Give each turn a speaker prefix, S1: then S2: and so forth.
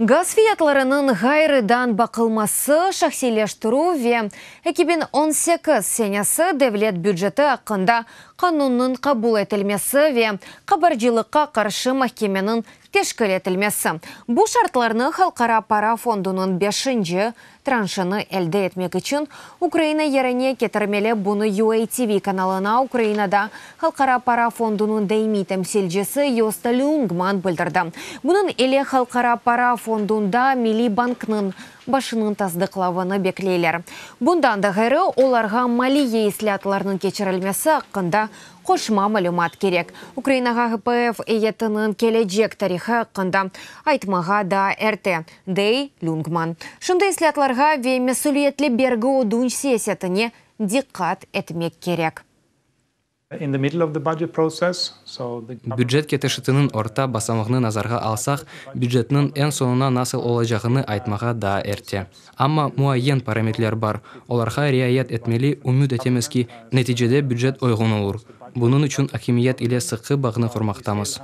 S1: Газ фиятларының ғайрыдан бақылмасы шақсилештіру ве 2018 сенесі девлет бюджеті ақында қанунның қабыл етілмесі ве қабаржылыққа қаршы махкеменің тешкіл етілмесі. Бұл шартларны Халқара пара фондының 5-ші траншыны әлді етмек үшін Украина еріне кетірмелі бұны UATV каналына Украинада Халқара пара фондының даими тәмсілжесі Йоста Люнгман білдірді. Бұның еле Халқара пара фондында Милли банкның башының таздықлавыны беклейлер. Бұндан да ғайры оларға малие ислатларының кечірілмесі ақында қошма мәлімат керек. Украинаға ГПФ ейтінің кележек тарихы ақында айтмаға да әрті Дей Люнгман. Шынды ислатларға ве месулиетлі бергі одун сесетіне диққат етмек керек.
S2: Бюджет кетешітінің орта басамығыны назарға алсақ, бюджетінің ән сонына насыл олажағыны айтмаға да әрте. Амма муайен параметрлер бар. Оларға реаят етмелі үміт етемескі нәтижеде бюджет ойғын olur. Bunun üçün hakimiyet ile sıkı bağını kurmaktayız.